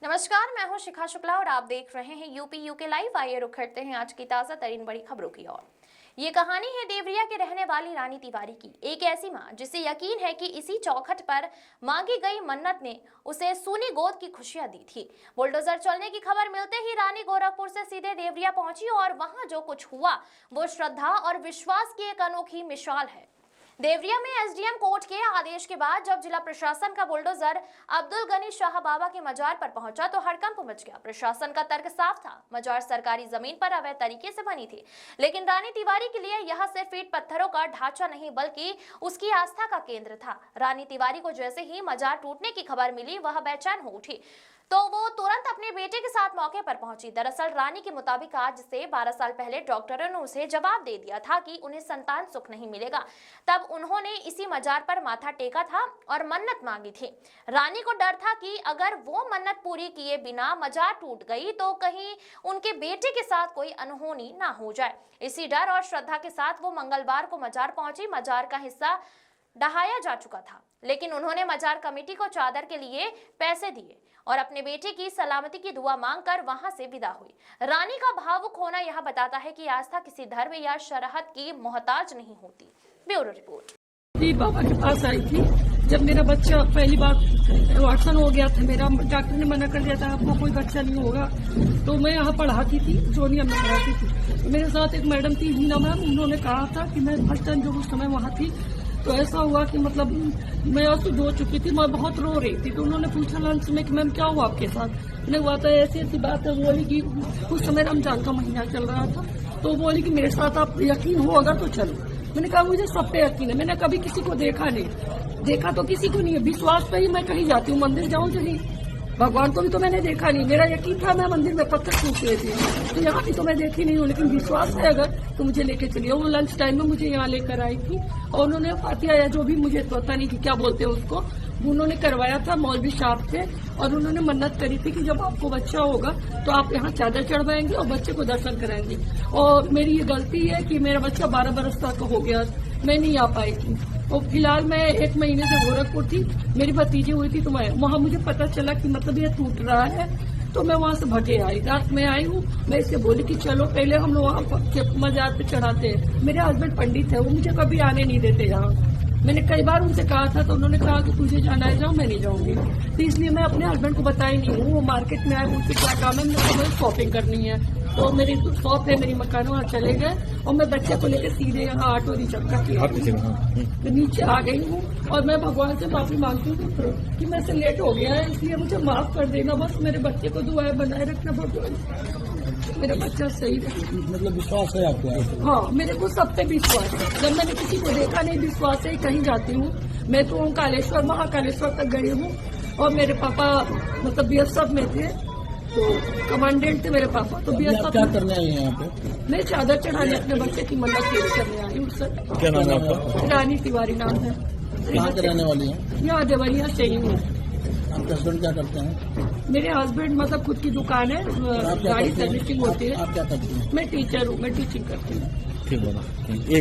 नमस्कार, मैं हूं शिखा शुक्ला और आप देख रहे हैं यूपी यूके लाइव। आइए रुक करते हैं आज की ताजा तरीन बड़ी खबरों की ओर। ये कहानी है देवरिया के रहने वाली रानी तिवारी की। एक ऐसी मां जिसे यकीन है कि इसी चौखट पर मांगी गई मन्नत ने उसे सूनी गोद की खुशियां दी थी। बुलडोजर चलने की खबर मिलते ही रानी गोरखपुर से सीधे देवरिया पहुंची और वहां जो कुछ हुआ वो श्रद्धा और विश्वास की एक अनोखी मिसाल है। देवरिया में एसडीएम कोर्ट के आदेश के बाद जब जिला प्रशासन का बुलडोजर अब्दुल गनी शाह बाबा के मजार पर पहुंचा तो हड़कंप मच गया। प्रशासन का तर्क साफ था, मजार सरकारी जमीन पर अवैध तरीके से बनी थी, लेकिन रानी तिवारी के लिए यह सिर्फ ईंट पत्थरों का ढांचा नहीं बल्कि उसकी आस्था का केंद्र था। रानी तिवारी को जैसे ही मजार टूटने की खबर मिली वह बेचैन हो उठी तो वो तुरंत अपने बेटे के साथ मौके पर पहुंची। दरअसल रानी के मुताबिक आज से 12 साल पहले डॉक्टरों ने उसे जवाब दे दिया था कि उन्हें संतान सुख नहीं मिलेगा। तब उन्होंने इसी मजार पर माथा टेका था और मन्नत मांगी थी। रानी को डर था कि अगर वो मन्नत पूरी किए बिना मजार टूट गई तो कहीं उनके बेटे के साथ कोई अनहोनी ना हो जाए। इसी डर और श्रद्धा के साथ वो मंगलवार को मजार पहुंची। मजार का हिस्सा ढहाया जा चुका था, लेकिन उन्होंने मजार कमेटी को चादर के लिए पैसे दिए और अपने बेटे की सलामती की दुआ मांगकर वहां से विदा हुई। रानी का भावुक होना यह बताता है कि आस्था किसी धर्म या शरहत की मोहताज नहीं होती। Bureau report. बाबा के पास आई थी जब मेरा बच्चा पहली बार एबॉर्शन हो गया था। मेरा डॉक्टर ने मना कर दिया था आपको कोई बच्चा नहीं होगा। तो मैं यहाँ पढ़ाती थी, जोनिया में पढ़ाती थी। तो मेरे साथ एक मैडम थी हीना मैम, उन्होंने कहा था कि मैं फर्स्ट टाइम जब उस समय वहाँ थी तो ऐसा हुआ कि मतलब मैं उसको धो चुकी थी, मैं बहुत रो रही थी। तो उन्होंने पूछा लंच में कि मैम क्या हुआ आपके साथ। मैंने हुआ था ऐसी ऐसी बात है। बोली कि उस समय रमजान का महीना चल रहा था। तो बोली कि मेरे साथ आप यकीन हो अगर तो चलो। मैंने कहा मुझे सब पे यकीन है, मैंने कभी किसी को देखा नहीं, देखा तो किसी को नहीं है। विश्वास पे ही मैं कहीं जाती हूँ, मंदिर जाऊँ चाहे भगवान को भी तो मैंने देखा नहीं। मेरा यकीन था मैं मंदिर में पत्थर फूक रहे थे, तो यहाँ भी तो मैं देखी नहीं हूँ, लेकिन विश्वास है अगर तो मुझे लेके चलिए। वो लंच टाइम में मुझे यहाँ लेकर आई थी और उन्होंने फातिहा या जो भी मुझे पता नहीं कि क्या बोलते हैं उसको, उन्होंने करवाया था। मौलवी साहब थे और उन्होंने मन्नत करी थी कि जब आपको बच्चा होगा तो आप यहाँ चादर चढ़वाएंगे और बच्चे को दर्शन कराएंगे। और मेरी ये गलती है कि मेरा बच्चा 12 बरस तक हो गया, मैं नहीं आ पाई थी। और फिलहाल मैं 1 महीने से गोरखपुर थी, मेरी भतीजी हुई थी तो मैं वहाँ मुझे पता चला कि मतलब ये टूट रहा है तो मैं वहाँ से भगे आई। रात में आई हूँ, मैं इससे बोली कि चलो पहले हम लोग वहाँ मजार पे चढ़ाते हैं। मेरे हस्बैंड पंडित है, वो मुझे कभी आने नहीं देते यहाँ। मैंने कई बार उनसे कहा था तो उन्होंने कहा कि तुझे जाना है जाओ, मैं नहीं जाऊंगी। तो इसलिए मैं अपने हस्बैंड को बताई नहीं हूँ। वो मार्केट में आए, मुझसे क्या काम है, मुझे शॉपिंग करनी है। तो मेरी शॉप है, मेरी मकान, वहाँ चले गए और मैं बच्चे को लेकर सीधे यहाँ ऑटो रिक्शा तो नीचे आ गई हूँ। और मैं भगवान से माफी मांगती हूँ कि मैं से लेट हो गया है, इसलिए मुझे माफ कर देना। बस मेरे बच्चे को दुआएं बनाए रखना भगवान, मेरा बच्चा सही रहे। मतलब विश्वास है आपको? हाँ, मेरे को सब पे विश्वास है। जब मैंने किसी को देखा नहीं, विश्वास से ही कहीं जाती हूँ। मैं तो ओंकारेश्वर महाकालेश्वर तक गई हूँ और मेरे पापा मतलब बीएसएफ में थे, तो कमांडेंट थे मेरे पापा। तो बीएसएफ क्या करने आई हैं यहाँ पे? मैं चादर चढ़ाने अपने बच्चे की मन्नत पूरी करने आई हूँ सर। क्या नाम है आपका? रानी तिवारी नाम है। कहाँ के रहने वाली हैं? यहाँ देवरिया से ही हूँ। आपके हस्बैंड क्या करते हैं? मेरे हस्बैंड मतलब खुद की दुकान है, गाड़ी सर्विसिंग होती है। आप क्या करती हैं? मैं टीचर हूँ, मैं टीचिंग करती हूँ। ठीक है।